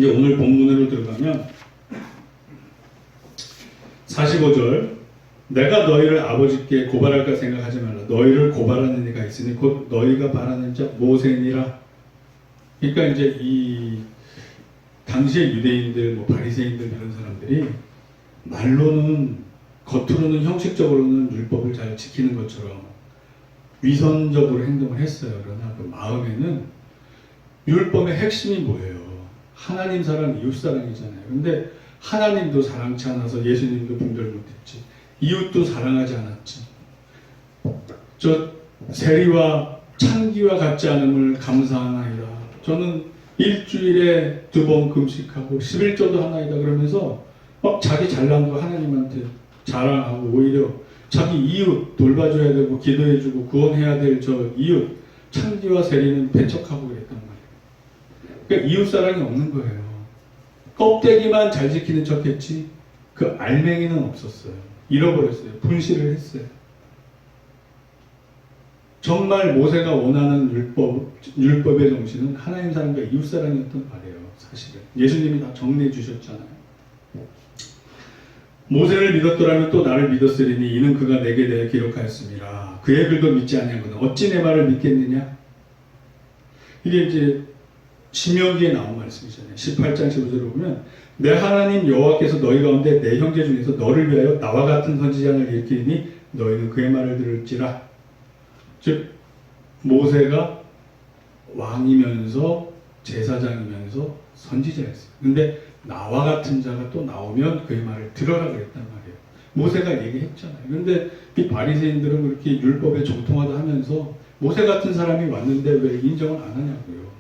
이제 오늘 본문으로 들어가면 45절, 내가 너희를 아버지께 고발할까 생각하지 말라. 너희를 고발하는 이가 있으니 곧 너희가 바라는 자 모세니라. 그러니까 이제 이 당시의 유대인들, 뭐 바리새인들 이런 사람들이 말로는, 겉으로는, 형식적으로는 율법을 잘 지키는 것처럼 위선적으로 행동을 했어요. 그러나 그 마음에는 율법의 핵심이 뭐예요? 하나님 사랑, 이웃 사랑이잖아요. 근데 하나님도 사랑치 않아서 예수님도 분별 못했지. 이웃도 사랑하지 않았지. 저 세리와 창기와 같지 않음을 감사하나이다. 저는 일주일에 2번 금식하고 11조도 하나이다 그러면서 막 자기 잘난 거 하나님한테 자랑하고, 오히려 자기 이웃 돌봐줘야 되고 기도해주고 구원해야 될 저 이웃 창기와 세리는 배척하고 그랬단 말이에요. 그러니까 이웃 사랑이 없는 거예요. 껍데기만 잘 지키는 척했지 그 알맹이는 없었어요. 잃어버렸어요. 분실을 했어요. 정말 모세가 원하는 율법의 정신은 하나님 사랑과 이웃 사랑이었던 말이에요. 사실은 예수님이 다 정리해 주셨잖아요. 모세를 믿었더라면 또 나를 믿었으리니 이는 그가 내게 대해 기록하였습니다. 그의 글도 믿지 아니하거든 어찌 내 말을 믿겠느냐? 이게 이제 신명기에 나온 말씀이잖아요. 18장 15절을 보면 내 하나님 여호와께서 너희 가운데 내 형제 중에서 너를 위하여 나와 같은 선지자를 일으키니 너희는 그의 말을 들을지라. 즉 모세가 왕이면서 제사장이면서 선지자였어요. 근데 나와 같은 자가 또 나오면 그의 말을 들어라 그랬단 말이에요. 모세가 얘기했잖아요. 근데 이 바리새인들은 그렇게 율법에 정통하다 하면서 모세 같은 사람이 왔는데 왜 인정을 안 하냐고요.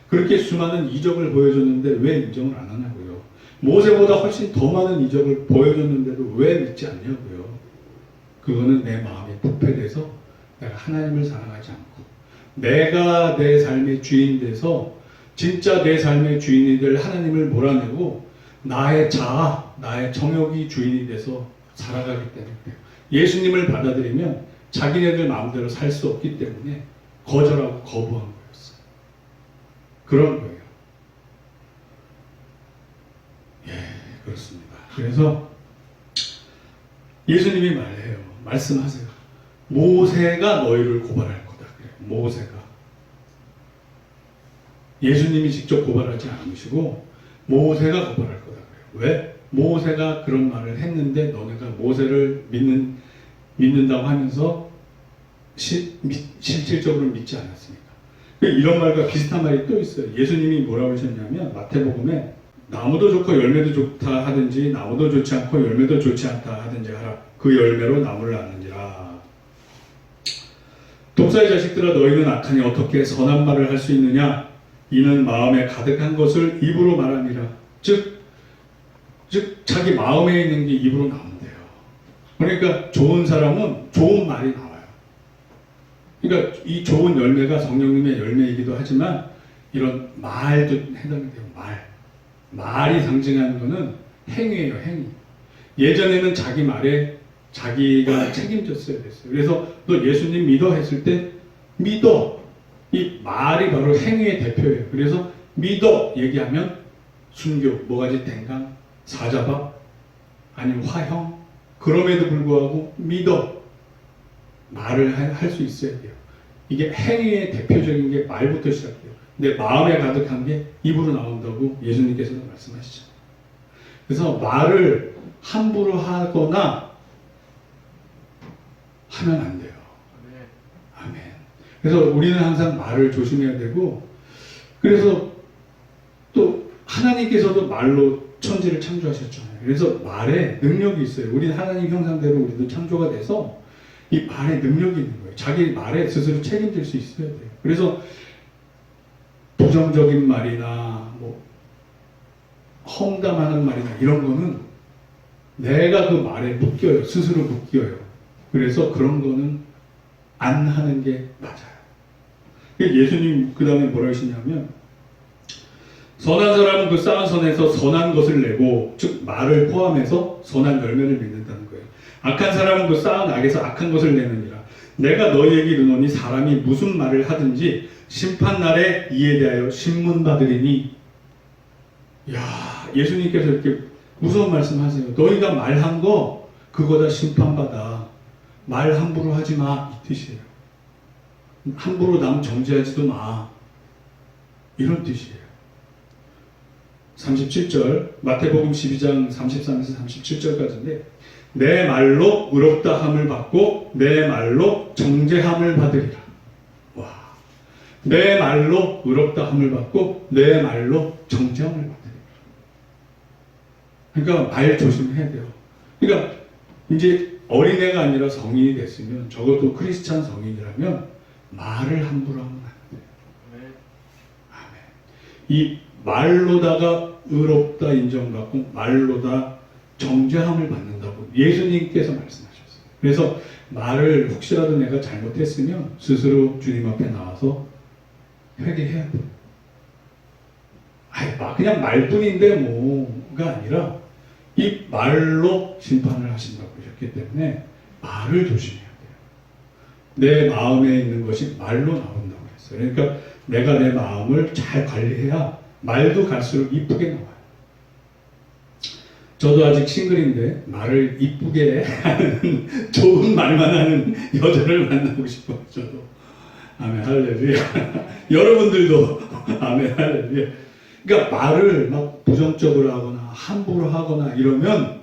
그렇게 수많은 이적을 보여줬는데 왜 인정을 안 하냐고요. 모세보다 훨씬 더 많은 이적을 보여줬는데도 왜 믿지 않냐고요. 그거는 내 마음이 부패돼서 내가 하나님을 사랑하지 않고 내가 내 삶의 주인 돼서 진짜 내 삶의 주인이 될 하나님을 몰아내고 나의 자아, 나의 정욕이 주인이 돼서 살아가기 때문에 예수님을 받아들이면 자기네들 마음대로 살 수 없기 때문에 거절하고 거부한 거였어요. 그런 거예요. 예, 그렇습니다. 그래서 예수님이 말씀하세요. 모세가 너희를 고발할 거다. 그래요. 모세가. 예수님이 직접 고발하지 않으시고 모세가 고발할 거다. 그래요. 왜? 모세가 그런 말을 했는데 너네가 모세를 믿는다고 하면서 실질적으로 믿지 않았으니까. 이런 말과 비슷한 말이 또 있어요. 예수님이 뭐라고 하셨냐면 마태복음에 나무도 좋고 열매도 좋다 하든지 나무도 좋지 않고 열매도 좋지 않다 하든지 하라. 그 열매로 나무를 아는지라. 독사의 자식들아 너희는 악하니 어떻게 선한 말을 할 수 있느냐? 이는 마음에 가득한 것을 입으로 말함이라. 즉 자기 마음에 있는 게 입으로 나온대요. 그러니까 좋은 사람은 좋은 말이 나와요. 그러니까 이 좋은 열매가 성령님의 열매이기도 하지만 이런 말도 해당이 돼요. 말이 상징하는 것은 행위예요. 행위. 예전에는 자기 말에 자기가 책임졌어야 됐어요. 그래서 너 예수님 믿어 했을 때 믿어. 이 말이 바로 행위의 대표예요. 그래서 믿어 얘기하면 순교, 뭐가지 댕강, 사자밥, 아니면 화형. 그럼에도 불구하고 믿어. 말을 할 수 있어야 돼요. 이게 행위의 대표적인 게 말부터 시작돼요. 근데 마음에 가득한 게 입으로 나온다고 예수님께서도 말씀하시잖아요. 그래서 말을 함부로 하거나 하면 안 돼요. 아멘. 그래서 우리는 항상 말을 조심해야 되고, 그래서 또 하나님께서도 말로 천지를 창조하셨잖아요. 그래서 말에 능력이 있어요. 우리는 하나님 형상대로 우리도 창조가 돼서 이 말에 능력이 있는 거예요. 자기 말에 스스로 책임질 수 있어야 돼요. 그래서 부정적인 말이나 뭐 험담하는 말이나 이런 거는 내가 그 말에 묶여요. 스스로 묶여요. 그래서 그런 거는 안 하는 게 맞아요. 예수님 그 다음에 뭐라 하시냐면 선한 사람은 그 쌓은 선에서 선한 것을 내고, 즉 말을 포함해서 선한 열매를 맺는다는 거예요. 악한 사람은 그 쌓은 악에서 악한 것을 내느니라. 내가 너희에게 이르노니 사람이 무슨 말을 하든지 심판날에 이에 대하여 신문받으리니. 야, 예수님께서 이렇게 무서운 말씀하세요. 너희가 말한 거 그거 다 심판받아. 말 함부로 하지 마. 이 뜻이에요. 함부로 남 정죄하지도 마. 이런 뜻이에요. 37절 마태복음 12장 33에서 37절까지인데 내 말로 의롭다 함을 받고 내 말로 정죄함을 받으리라. 와, 내 말로 의롭다 함을 받고 내 말로 정죄함을 받으리라. 그러니까 말 조심해야 돼요. 그러니까 이제 어린애가 아니라 성인이 됐으면 적어도 크리스찬 성인이라면 말을 함부로 하면 안 돼요. 아멘. 이 말로다가 의롭다 인정받고 말로다 정죄함을 받는다고 예수님께서 말씀하셨어요. 그래서 말을 혹시라도 내가 잘못했으면 스스로 주님 앞에 나와서 회개해야 돼요. 그냥 말뿐인데 뭐가 아니라 이 말로 심판을 하신다고 하셨기 때문에 말을 조심해야 돼요. 내 마음에 있는 것이 말로 나온다고 했어요. 그러니까 내가 내 마음을 잘 관리해야 말도 갈수록 이쁘게 나와요. 저도 아직 싱글인데 말을 이쁘게 하는 좋은 말만 하는 여자를 만나고 싶어요. 저도. 아멘 할렐루야. 여러분들도 아멘 할렐루야. 그러니까 말을 막 부정적으로 하거나 함부로 하거나 이러면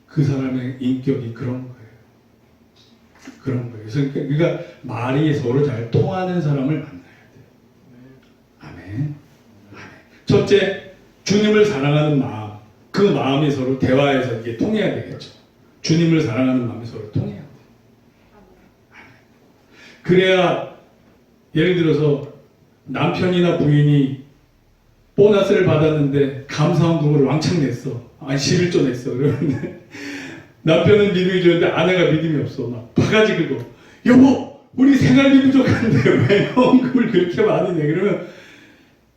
그 사람의 인격이 그런 거예요. 그런 거예요. 그래서 그러니까 말이 서로 잘 통하는 사람을 만나야 돼요. 아멘. 첫째, 주님을 사랑하는 마음. 그 마음이 서로 대화해서 이게 통해야 되겠죠. 주님을 사랑하는 마음이 서로 통해야 돼요. 그래야 예를 들어서 남편이나 부인이 보너스를 받았는데 감사원금을 왕창 냈어. 11조 냈어. 그러는데 남편은 믿음이 좋은데 아내가 믿음이 없어. 막 바가지 긁고 여보 우리 생활비 부족한데 왜 헌금을 그렇게 많이 내? 그러면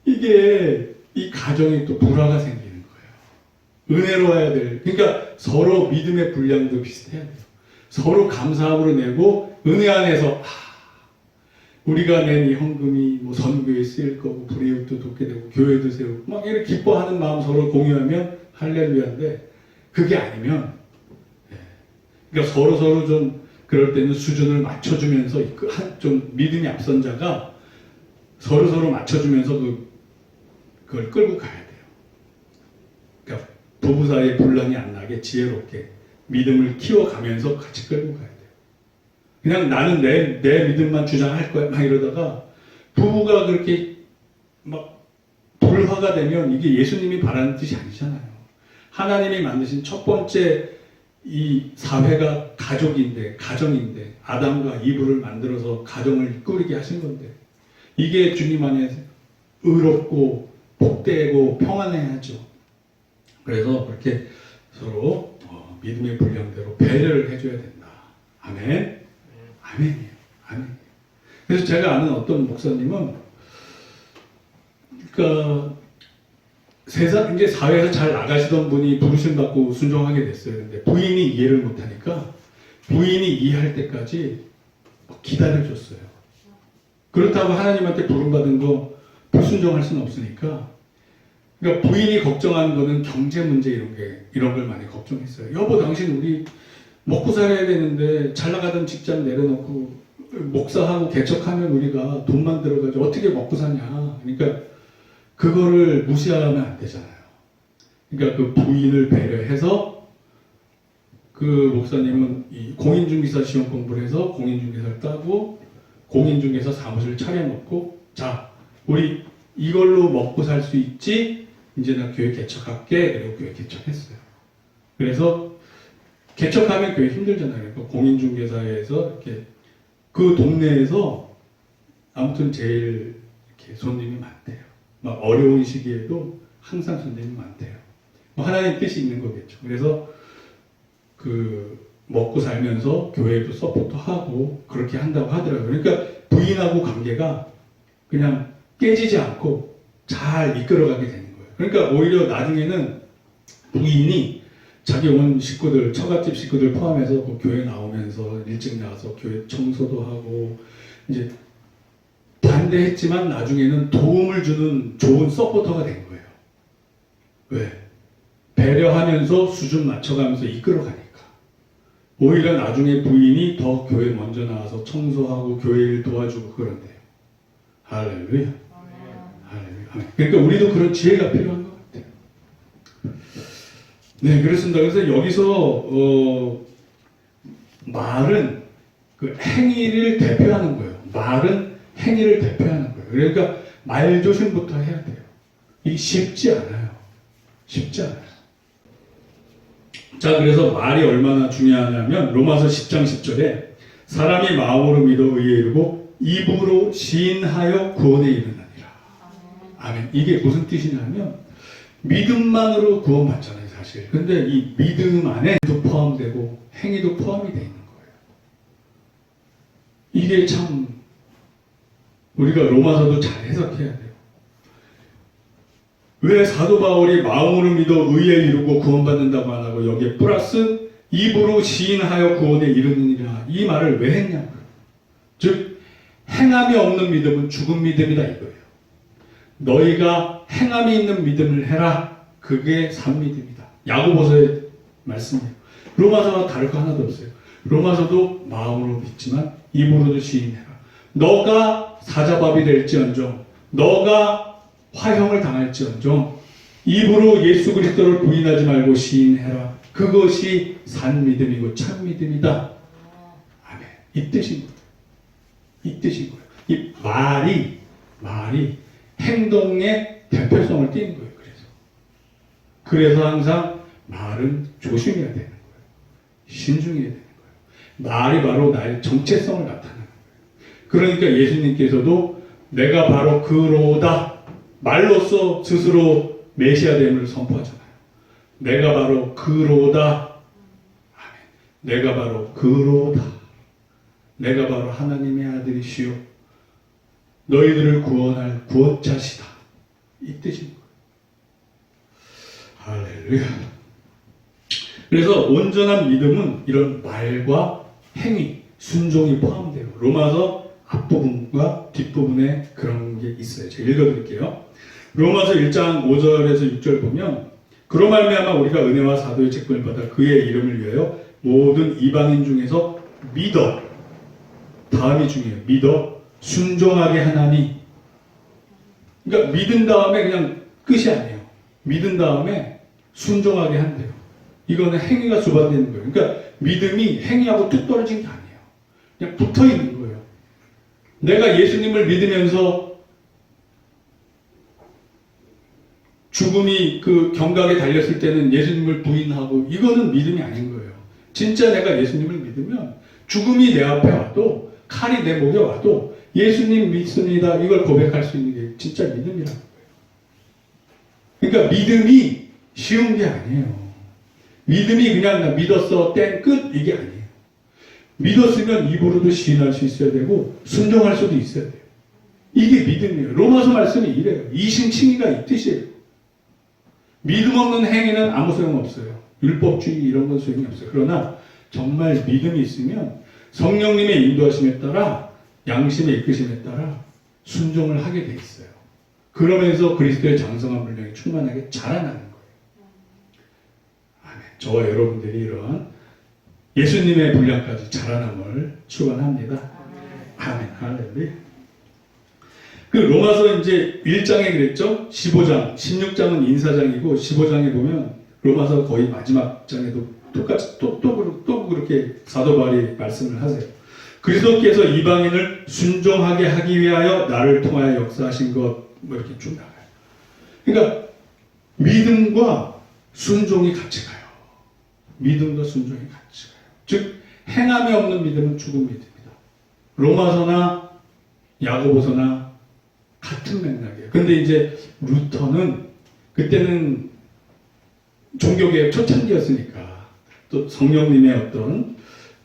이게 이 가정이 또 불화가 생기는 거예요. 은혜로워야 될. 그러니까 서로 믿음의 분량도 비슷해야 돼요. 서로 감사함으로 내고 은혜 안에서 우리가 낸 이 헌금이 뭐 선교에 쓰일 거고 불이웃도 돕게 되고 교회도 세우고 막 이렇게 기뻐하는 마음 서로 공유하면 할렐루야인데 그게 아니면 그러니까 서로 좀 그럴 때는 수준을 맞춰주면서 좀 믿음이 앞선 자가 서로 맞춰주면서 그걸 끌고 가야 돼요. 그러니까 부부 사이에 분란이 안 나게 지혜롭게 믿음을 키워가면서 같이 끌고 가야 돼요. 그냥 나는 내 믿음만 주장할 거야 막 이러다가 부부가 그렇게 막 불화가 되면 이게 예수님이 바라는 뜻이 아니잖아요. 하나님이 만드신 첫 번째 이 사회가 가정인데 아담과 이브를 만들어서 가정을 꾸리게 하신 건데 이게 주님 안에 의롭고 복되고 평안해야죠. 그래서 그렇게 서로 믿음의 분량대로 배려를 해줘야 된다. 아멘. 아멘이에요. 아멘. 그래서 제가 아는 어떤 목사님은 그러니까 세상 이제 사회에서 잘 나가시던 분이 부르심 받고 순종하게 됐어요. 근데 부인이 이해를 못하니까 부인이 이해할 때까지 기다려줬어요. 그렇다고 하나님한테 부름 받은 거 불순종할 수는 없으니까. 그러니까 부인이 걱정하는 거는 경제 문제 이런 걸 많이 걱정했어요. 여보 당신 우리 먹고 살아야 되는데 잘 나가던 직장 내려놓고 목사하고 개척하면 우리가 돈만 들어가지고 어떻게 먹고 사냐. 그러니까 그거를 무시하면 안 되잖아요. 그러니까 그 부인을 배려해서 그 목사님은 이 공인중개사 시험 공부를 해서 공인중개사를 따고 공인중개사 사무실 차려놓고 자 우리 이걸로 먹고 살 수 있지 이제 나 교회 개척할게. 그리고 교회 개척했어요. 그래서 개척하면 교회 힘들잖아요. 그러니까 공인중개사에서 이렇게 그 동네에서 아무튼 제일 이렇게 손님이 많대요. 막 어려운 시기에도 항상 손님이 많대요. 뭐 하나님 뜻이 있는 거겠죠. 그래서 그 먹고 살면서 교회도 서포트하고 그렇게 한다고 하더라고요. 그러니까 부인하고 관계가 그냥 깨지지 않고 잘 이끌어가게 되는 거예요. 그러니까 오히려 나중에는 부인이 자기 온 식구들, 처갓집 식구들 포함해서 그 교회 나오면서 일찍 나와서 교회 청소도 하고 이제 반대했지만 나중에는 도움을 주는 좋은 서포터가 된 거예요. 왜? 배려하면서 수준 맞춰가면서 이끌어가니까. 오히려 나중에 부인이 더 교회 먼저 나와서 청소하고 교회 일 도와주고 그런데요. 할렐루야. 할렐루야. 그러니까 우리도 그런 지혜가 필요한 것 같아요. 네, 그렇습니다. 그래서 여기서 말은 그 행위를 대표하는 거예요. 말은 행위를 대표하는 거예요. 그러니까 말조심부터 해야 돼요. 이게 쉽지 않아요. 쉽지 않아요. 자, 그래서 말이 얼마나 중요하냐면 로마서 10장 10절에 사람이 마음으로 믿어 의에 이르고 입으로 시인하여 구원에 이르느니라. 아멘. 이게 무슨 뜻이냐면 믿음만으로 구원받잖아요, 사실. 근데 이 믿음 안에도 포함되고 행위도 포함이 되어 있는 거예요. 이게 참 우리가 로마서도 잘 해석해야 돼요. 왜 사도 바울이 마음으로 믿어 의에 이르고 구원받는다고 안 하고 여기에 플러스 입으로 시인하여 구원에 이르느니라 이 말을 왜 했냐고요. 즉 행함이 없는 믿음은 죽은 믿음이다 이거예요. 너희가 행함이 있는 믿음을 해라. 그게 산 믿음이다. 야고보서의 말씀이에요. 로마서와 다를 거 하나도 없어요. 로마서도 마음으로 믿지만 입으로도 시인해라. 너가 사자밥이 될지언정 너가 화형을 당할지언정 입으로 예수 그리스도를 부인하지 말고 시인해라. 그것이 산 믿음이고 참 믿음이다. 아멘. 이 뜻인 거예요. 이 뜻인 거예요. 이 말이 행동의 대표성을 띠는 거예요. 그래서 항상 말은 조심해야 되는 거예요. 신중해야 되는 거예요. 말이 바로 나의 정체성을 나타내는 거예요. 그러니까 예수님께서도 내가 바로 그로다 말로써 스스로 메시아됨을 선포하잖아요. 내가 바로 그로다. 아멘. 내가 바로 그로다. 내가 바로 하나님의 아들이시오. 너희들을 구원할 구원자시다. 이 뜻입니다. 할렐루야. 그래서 온전한 믿음은 이런 말과 행위, 순종이 포함돼요. 로마서 앞부분과 뒷부분에 그런 게 있어요. 제가 읽어드릴게요. 로마서 1장 5절에서 6절 보면 그로 말미암아 우리가 은혜와 사도의 직분을 받아 그의 이름을 위하여 모든 이방인 중에서 믿어 다음이 중요해요. 믿어 순종하게 하나니. 그러니까 믿은 다음에 그냥 끝이 아니에요. 믿은 다음에 순종하게 한대요. 이거는 행위가 주관되는 거예요. 그러니까 믿음이 행위하고 뚝 떨어진 게 아니에요. 그냥 붙어 있는 거예요. 내가 예수님을 믿으면서 죽음이 그 경각에 달렸을 때는 예수님을 부인하고 이거는 믿음이 아닌 거예요. 진짜 내가 예수님을 믿으면 죽음이 내 앞에 와도 칼이 내 목에 와도 예수님 믿습니다. 이걸 고백할 수 있는 게 진짜 믿음이라는 거예요. 그러니까 믿음이 쉬운 게 아니에요. 믿음이 그냥 나 믿었어 땡 끝 이게 아니에요. 믿었으면 입으로도 시인할 수 있어야 되고 순종할 수도 있어야 돼요. 이게 믿음이에요. 로마서 말씀이 이래요. 이심칭의가 이 뜻이에요. 믿음 없는 행위는 아무 소용없어요. 율법주의 이런 건 소용이 없어요. 그러나 정말 믿음이 있으면 성령님의 인도하심에 따라 양심의 이끄심에 따라 순종을 하게 돼 있어요. 그러면서 그리스도의 장성한 분량이 충만하게 자라나는 거예요. 아멘. 저와 여러분들이 이런 예수님의 분량까지 자라남을 축원합니다. 아멘. 할렐루야. 그 로마서 이제 1장에 그랬죠? 15장, 16장은 인사장이고 15장에 보면 로마서 거의 마지막 장에도 똑같이 또 그렇게 사도 바울이 말씀을 하세요. 그리스도께서 이방인을 순종하게 하기 위하여 나를 통하여 역사하신 것 뭐 이렇게 쭉 나가요. 그러니까 믿음과 순종이 같이 가요. 믿음과 순종이 같이 가요. 즉 행함이 없는 믿음은 죽은 믿음이다. 로마서나 야고보서나 같은 맥락이에요. 근데 이제 루터는 그때는 종교개혁 초창기였으니까 또 성령님의 어떤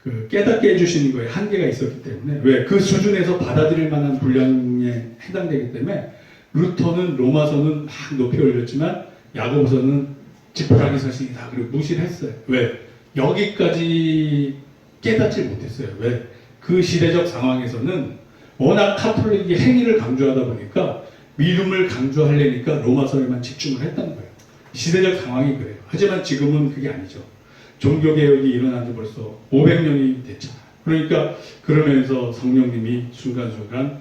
그 깨닫게 해주시는 거에 한계가 있었기 때문에 왜 그 수준에서 받아들일 만한 분량에 해당되기 때문에 루터는 로마서는 막 높이 올렸지만 야고보서는 지푸라기 서신이다 그리고 무시를 했어요. 왜? 여기까지 깨닫지 못했어요. 왜? 그 시대적 상황에서는 워낙 카톨릭이 행위를 강조하다 보니까 믿음을 강조하려니까 로마서에만 집중을 했다는 거예요. 시대적 상황이 그래요. 하지만 지금은 그게 아니죠. 종교개혁이 일어난 지 벌써 500년이 됐잖아요. 그러니까 그러면서 성령님이 순간순간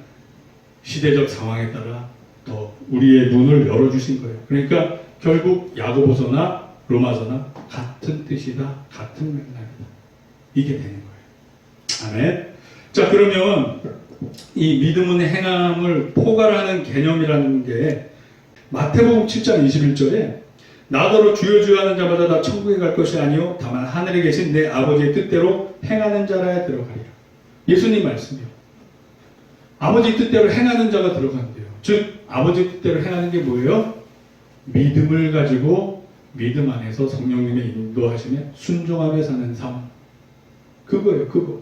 시대적 상황에 따라 더 우리의 눈을 열어주신 거예요. 그러니까 결국 야고보서나 로마서나 같은 뜻이다, 같은 맥락이다. 이게 되는 거예요. 아멘. 자, 그러면 이 믿음은 행함을 포괄하는 개념이라는 게 마태복음 7장 21절에 나더러 주여 주여 하는 자마다 다 천국에 갈 것이 아니요 다만 하늘에 계신 내 아버지의 뜻대로 행하는 자라야 들어가리라. 예수님 말씀이요. 아버지 뜻대로 행하는 자가 들어간대요. 즉 아버지 뜻대로 행하는 게 뭐예요? 믿음을 가지고 믿음 안에서 성령님의 인도하심에 순종하며 사는 삶. 그거예요. 그거.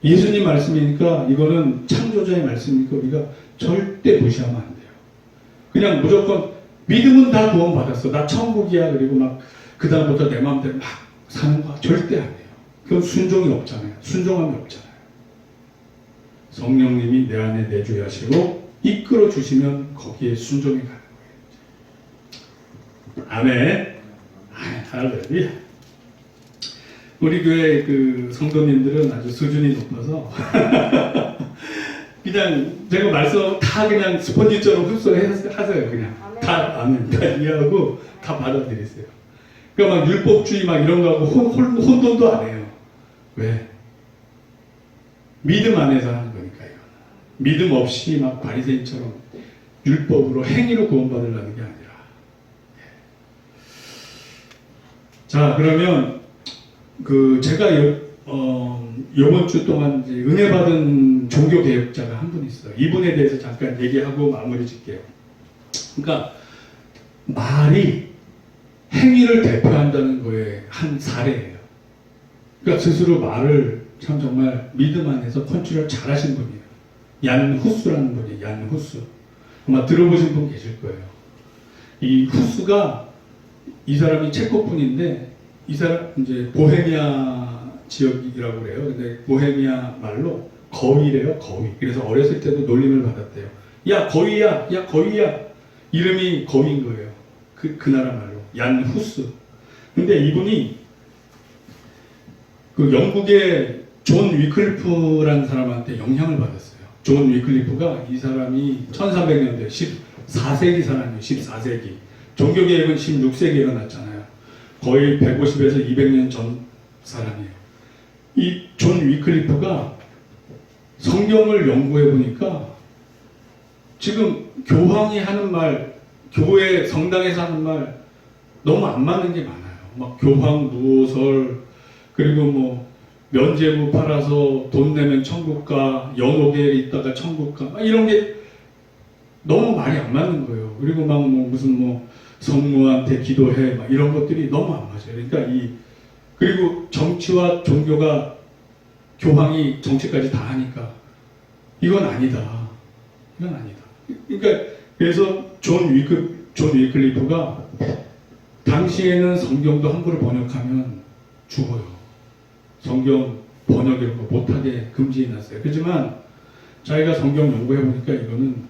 예수님 말씀이니까 이거는 창조자의 말씀이니까 우리가 절대 무시하면 안 돼요. 그냥 무조건 믿음은 다 구원받았어. 나 천국이야. 그리고 막 그 다음부터 내 마음대로 막 사는 거 절대 안 돼요. 그건 순종이 없잖아요. 순종함이 없잖아요. 성령님이 내 안에 내주하시고 이끌어 주시면 거기에 순종이 가는 거예요. 아멘. 할렐루야. 우리 교회 그 성도님들은 아주 수준이 높아서 그냥 제가 말씀 다 그냥 스펀지처럼 흡수하세요. 그냥 다 아멘, 다 이해하고 다 받아들이세요. 그러니까 막 율법주의 막 이런 거 하고 혼돈도 안 해요. 왜? 믿음 안에서 하는 거니까요. 믿음 없이 막 바리새인처럼 율법으로 행위로 구원받으려는 게 아니라. 자, 그러면 그 제가 이번 주 동안 이제 은혜 받은 종교 개혁자가 한 분 있어요. 이분에 대해서 잠깐 얘기하고 마무리 짓게요. 그러니까 말이 행위를 대표한다는 거에 한 사례예요. 그러니까 스스로 말을 참 정말 믿음 안에서 컨트롤 잘하신 분이에요. 얀 후스라는 분이에요. 얀 후스. 아마 들어보신 분 계실 거예요. 이 후스가 이 사람이 체코 분인데 이 사람 이제 보헤미아 지역이라고 그래요. 근데 보헤미아 말로 거위래요. 거위. 그래서 어렸을 때도 놀림을 받았대요. 야 거위야, 야 거위야. 이름이 거위인 거예요. 그 나라 말로 얀 후스. 근데 이분이 그 영국의 존 위클리프라는 사람한테 영향을 받았어요. 존 위클리프가 이 사람이 1300년대 14세기 사람이에요. 14세기. 종교개혁은 16세기에 일어났잖아요. 거의 150에서 200년 전 사람이에요. 이 존 위클리프가 성경을 연구해 보니까 지금 교황이 하는 말, 교회 성당에서 하는 말 너무 안 맞는 게 많아요. 막 교황 무호설, 그리고 뭐 면죄부 팔아서 돈 내면 천국 가, 연옥에 있다가 천국 가, 막 이런 게 너무 말이 안 맞는 거예요. 그리고 막 뭐 무슨 뭐 성모한테 기도해, 막 이런 것들이 너무 안 맞아요. 그러니까 그리고 정치와 종교가 교황이 정치까지 다 하니까 이건 아니다. 이건 아니다. 그러니까 그래서 존 위클리프가 당시에는 성경도 한글로 번역하면 죽어요. 성경 번역 이런 거 못하게 금지해놨어요. 그렇지만 자기가 성경 연구해보니까 이거는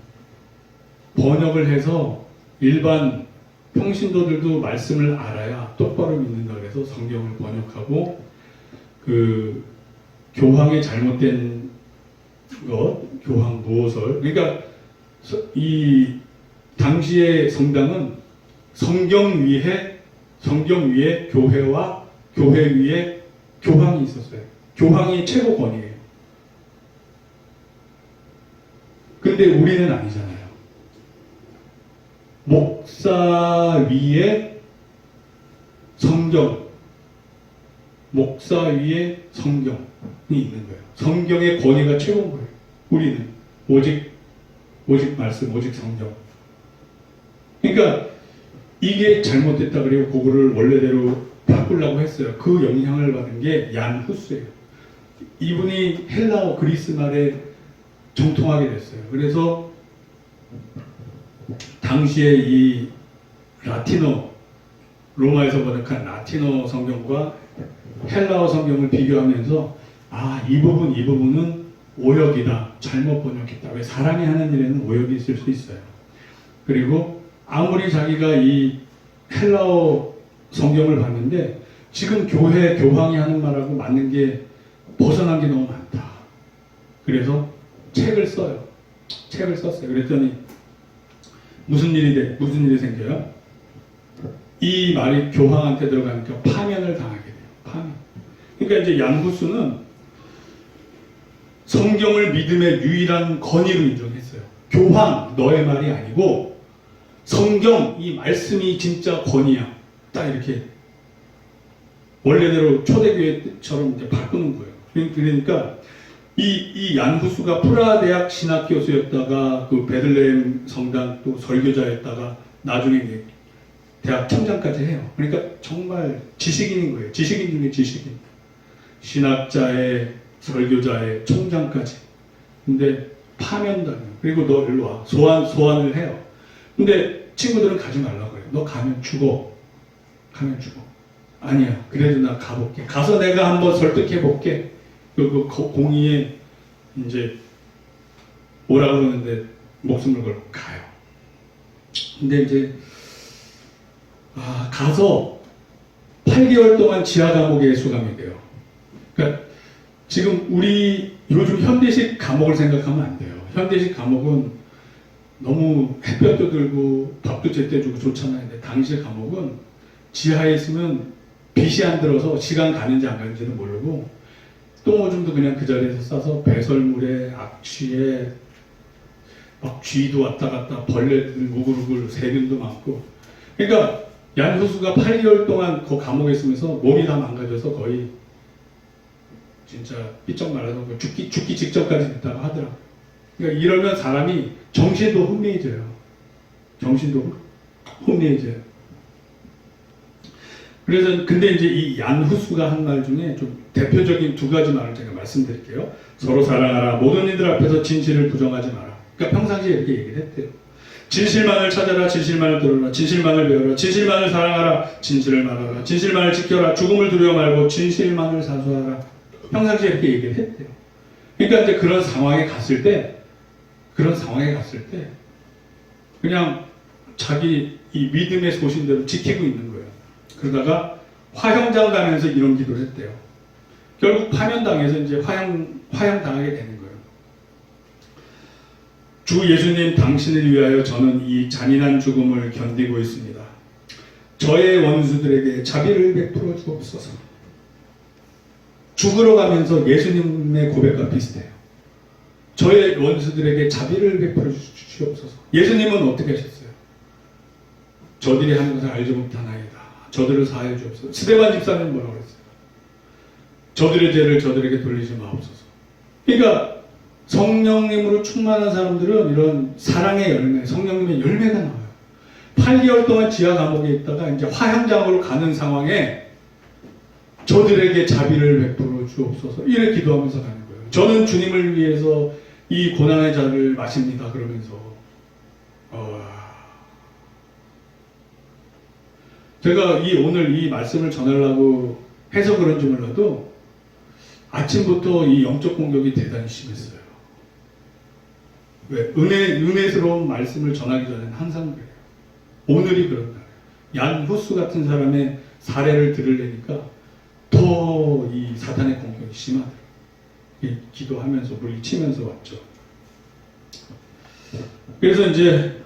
번역을 해서 일반 평신도들도 말씀을 알아야 똑바로 믿는다 그래서 성경을 번역하고 그 교황의 잘못된 것, 교황 무호설. 그러니까 이 당시의 성당은 성경 위에 교회와 교회 위에 교황이 있었어요. 교황이 최고 권위예요. 근데 우리는 아니잖아요. 목사 위에 성경, 목사 위에 성경이 있는 거예요. 성경의 권위가 최고인 거예요. 우리는 오직 말씀, 오직 성경. 그러니까 이게 잘못됐다 그리고 그거를 원래대로 바꾸려고 했어요. 그 영향을 받은 게 얀 후스예요. 이분이 헬라어 그리스 말에 정통하게 됐어요. 그래서 당시에 이 라틴어, 로마에서 번역한 라틴어 성경과 헬라어 성경을 비교하면서 이 부분은 오역이다, 잘못 번역했다. 왜 사람이 하는 일에는 오역이 있을 수 있어요. 그리고 아무리 자기가 이 헬라어 성경을 봤는데 지금 교회 교황이 하는 말하고 맞는 게 벗어난 게 너무 많다. 그래서 책을 써요. 책을 썼어요. 그랬더니 무슨 일이 생겨요? 이 말이 교황한테 들어가니까 파면을 당하게 돼요. 파면. 그러니까 이제 양후수는 성경을 믿음의 유일한 권위로 인정했어요. 교황, 너의 말이 아니고 성경, 이 말씀이 진짜 권위야. 딱 이렇게 원래대로 초대교회처럼 이제 바꾸는 거예요. 그러니까 이 얀후수가 프라하 대학 신학 교수였다가 그 베들레헴 성당 또 설교자였다가 나중에 이제 대학 총장까지 해요. 그러니까 정말 지식인인 거예요. 지식인 중에 지식인. 신학자의 설교자의 총장까지. 근데 파면당해요. 그리고 너 일로 와. 소환을 해요. 근데 친구들은 가지 말라고 해요. 너 가면 죽어. 가면 죽어. 아니야. 그래도 나 가볼게. 가서 내가 한번 설득해 볼게. 그 공의에 이제 오라고 그러는데 목숨을 걸고 가요. 근데 이제 가서 8개월 동안 지하 감옥에 수감이 돼요. 그러니까 지금 우리 요즘 현대식 감옥을 생각하면 안 돼요. 현대식 감옥은 너무 햇볕도 들고 밥도 제때 주고 좋잖아요. 근데 당시 감옥은 지하에 있으면 빛이 안 들어서 시간 가는지 안 가는지도 모르고 똥오줌도 그냥 그 자리에서 싸서 배설물에 악취에 막 쥐도 왔다 갔다 벌레들 우글우글 세균도 많고. 그러니까 얀후수가 8개월 동안 그 감옥에 있으면서 몸이 다 망가져서 거의 진짜 삐쩍 말라서 죽기 직전까지 됐다고 하더라고요. 그러니까 이러면 사람이 정신도 혼미해져요. 정신도 혼미해져요. 그래서 근데 이제 이 얀후수가 한 말 중에 좀 대표적인 두 가지 말을 제가 말씀드릴게요. 서로 사랑하라. 모든 이들 앞에서 진실을 부정하지 마라. 그러니까 평상시에 이렇게 얘기를 했대요. 진실만을 찾아라. 진실만을 들어라. 진실만을 배워라. 진실만을 사랑하라. 진실을 말하라. 진실만을 지켜라. 죽음을 두려워 말고 진실만을 사수하라. 평상시에 이렇게 얘기를 했대요. 그러니까 이제 그런 상황에 갔을 때 그냥 자기 이 믿음의 소신대로 지키고 있는 거예요. 그러다가 화형장 가면서 이런 기도를 했대요. 결국 파면당해서 이제 화형당하게 되는 거예요. 주 예수님, 당신을 위하여 저는 이 잔인한 죽음을 견디고 있습니다. 저의 원수들에게 자비를 베풀어 주옵소서. 죽으러 가면서 예수님의 고백과 비슷해요. 저의 원수들에게 자비를 베풀어 주시옵소서. 예수님은 어떻게 하셨어요? 저들이 하는 것을 알지 못하나이다. 저들을 사하여 주옵소서. 스데반 집사는 뭐라고 그랬어요? 저들의 죄를 저들에게 돌리지 마옵소서. 그러니까 성령님으로 충만한 사람들은 이런 사랑의 열매, 성령님의 열매가 나와요. 8개월 동안 지하 감옥에 있다가 이제 화형장으로 가는 상황에 저들에게 자비를 베풀어 주옵소서. 이렇게 기도하면서 가는 거예요. 저는 주님을 위해서 이 고난의 잔을 마십니다. 그러면서 제가 오늘 이 말씀을 전하려고 해서 그런지 몰라도 아침부터 이 영적 공격이 대단히 심했어요. 왜? 은혜스러운 말씀을 전하기 전에는 항상 그래요. 오늘이 그런 날이에요. 얀후수 같은 사람의 사례를 들으려니까 더 이 사탄의 공격이 심하더라고요. 기도하면서 물리치면서 왔죠. 그래서 이제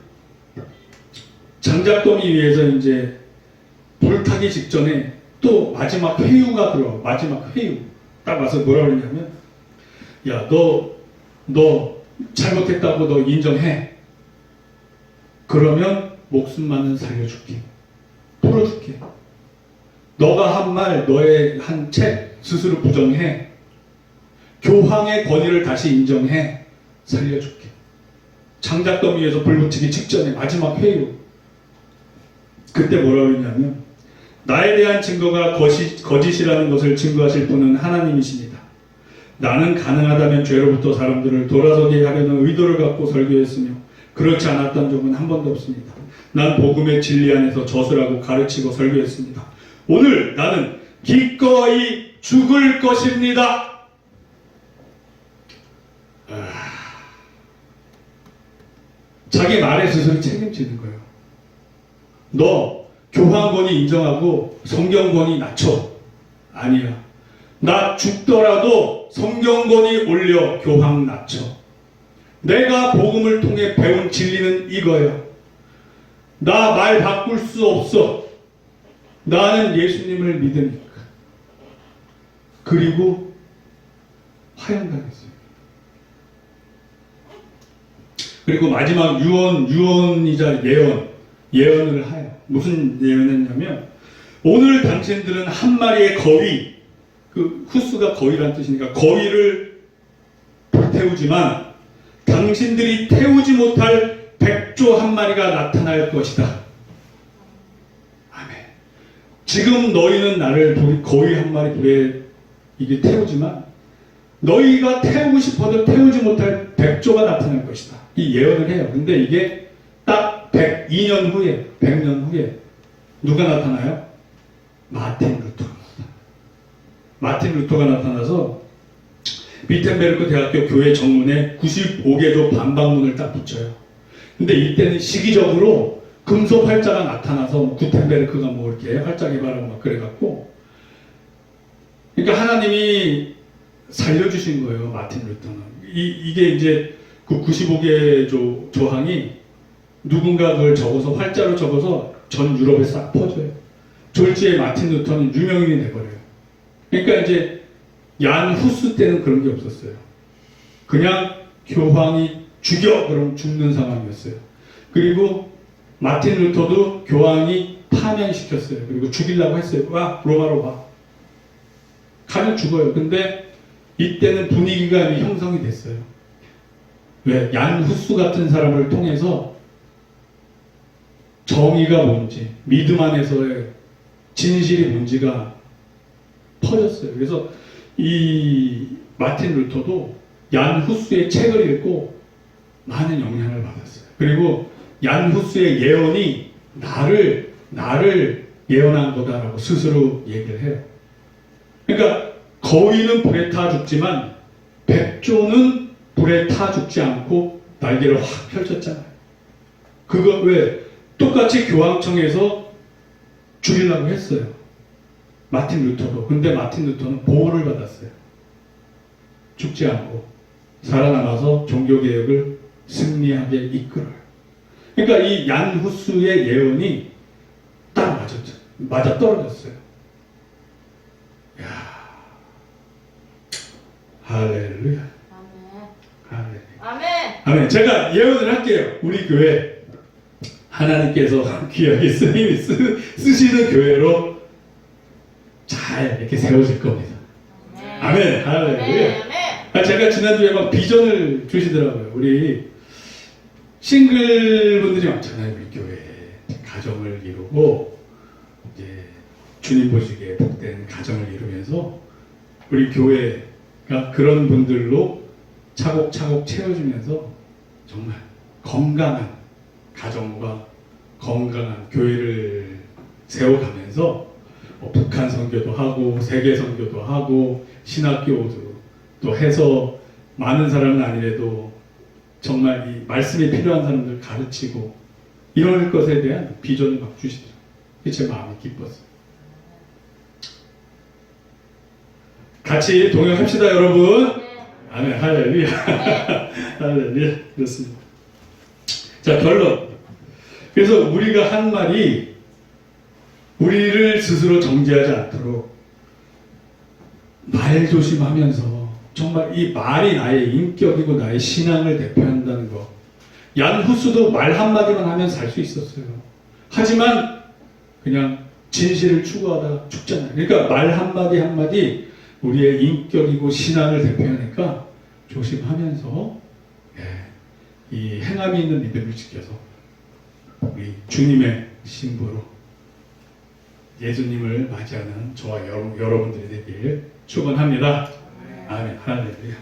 장작더미 위에서 이제 불타기 직전에 또 마지막 회유가 들어와. 마지막 회유. 딱 와서 뭐라 그러냐면, 야, 너 잘못했다고 너 인정해. 그러면 목숨만은 살려줄게. 풀어줄게. 너가 한 말, 너의 한 책 스스로 부정해. 교황의 권위를 다시 인정해. 살려줄게. 장작더미에서 불 붙이기 직전에 마지막 회유. 그때 뭐라 그러냐면, 나에 대한 증거가 거짓이라는 것을 증거하실 분은 하나님이십니다. 나는 가능하다면 죄로부터 사람들을 돌아서게 하려는 의도를 갖고 설교했으며 그렇지 않았던 적은 한 번도 없습니다. 난 복음의 진리 안에서 저술하고 가르치고 설교했습니다. 오늘 나는 기꺼이 죽을 것입니다. 자기 말에 스스로 책임지는 거예요. 너 교황권이 인정하고 성경권이 낮춰. 아니야. 나 죽더라도 성경권이 올려 교황 낮춰. 내가 복음을 통해 배운 진리는 이거야. 나 말 바꿀 수 없어. 나는 예수님을 믿으니까. 그리고 화형당했어요. 그리고 마지막 유언이자 예언을 하여. 무슨 예언했냐면, 오늘 당신들은 한 마리의 거위, 그 후스가 거위란 뜻이니까 거위를 불태우지만 당신들이 태우지 못할 백조 한 마리가 나타날 것이다. 아멘. 지금 너희는 나를 거위 한 마리 불에 이게 태우지만 너희가 태우고 싶어도 태우지 못할 백조가 나타날 것이다. 이 예언을 해요. 근데 이게 딱 102년 후에, 100년 후에 누가 나타나요? 마틴 루터가 나타나요. 마틴 루터가 나타나서 비텐베르크 대학교 교회 정문에 95개조 반박문을 딱 붙여요. 근데 이때는 시기적으로 금속 활자가 나타나서 구텐베르크가 뭐 이렇게 활자 개발하고 막 그래갖고, 그러니까 하나님이 살려주신 거예요, 마틴 루터는. 이게 이제 그 95개 조항이 누군가 그걸 적어서 활자로 적어서 전 유럽에 싹 퍼져요. 졸지에 마틴 루터는 유명인이 돼버려요. 그러니까 이제 얀 후스 때는 그런 게 없었어요. 그냥 교황이 죽여! 그럼 죽는 상황이었어요. 그리고 마틴 루터도 교황이 파면시켰어요. 그리고 죽이려고 했어요. 와, 로마로 와. 가면 죽어요. 근데 이때는 분위기가 이미 형성이 됐어요. 왜? 얀 후스 같은 사람을 통해서 정의가 뭔지, 믿음 안에서의 진실이 뭔지가 퍼졌어요. 그래서 이 마틴 루터도 얀 후스의 책을 읽고 많은 영향을 받았어요. 그리고 얀 후스의 예언이 나를 예언한 거다라고 스스로 얘기를 해요. 그러니까 거위는 불에 타 죽지만 백조는 불에 타 죽지 않고 날개를 확 펼쳤잖아요. 그거 왜? 똑같이 교황청에서 죽이려고 했어요. 마틴 루터도. 근데 마틴 루터는 보호를 받았어요. 죽지 않고 살아남아서 종교개혁을 승리하게 이끌어요. 그러니까 이 얀 후스의 예언이 딱 맞아 떨어졌어요. 야, 할렐루야. 아멘. 아멘. 아멘. 제가 예언을 할게요. 우리 교회 하나님께서 귀하게 쓰시는 교회로 잘 이렇게 세워질 겁니다. 아멘. 할렐루야. 제가 지난주에 막 비전을 주시더라고요. 우리 싱글 분들이 많잖아요. 우리 교회에. 가정을 이루고 이제 주님 보시기에 복된 가정을 이루면서 우리 교회가 그런 분들로 차곡차곡 채워지면서 정말 건강한 가정과 건강한 교회를 세워가면서 북한 선교도 하고 세계 선교도 하고 신학교도 또 해서 많은 사람은 아니래도 정말 이 말씀이 필요한 사람들 가르치고 이럴 것에 대한 비전을 막 주시더라고요. 제 마음이 기뻤어요. 같이 동역합시다, 여러분. 아멘. 할렐루야. 할렐루야. 그렇습니다. 자, 결론. 그래서 우리가 한 말이 우리를 스스로 정죄하지 않도록 말 조심하면서 정말 이 말이 나의 인격이고 나의 신앙을 대표한다는 거. 얀 후스도 말 한마디만 하면 살 수 있었어요. 하지만 그냥 진실을 추구하다 죽잖아요. 그러니까 말 한마디 한마디 우리의 인격이고 신앙을 대표하니까 조심하면서 이 행함이 있는 믿음을 지켜서 우리 주님의 신부로 예수님을 맞이하는 저와 여러분들이 되길 축원합니다. 아멘. 할렐루야.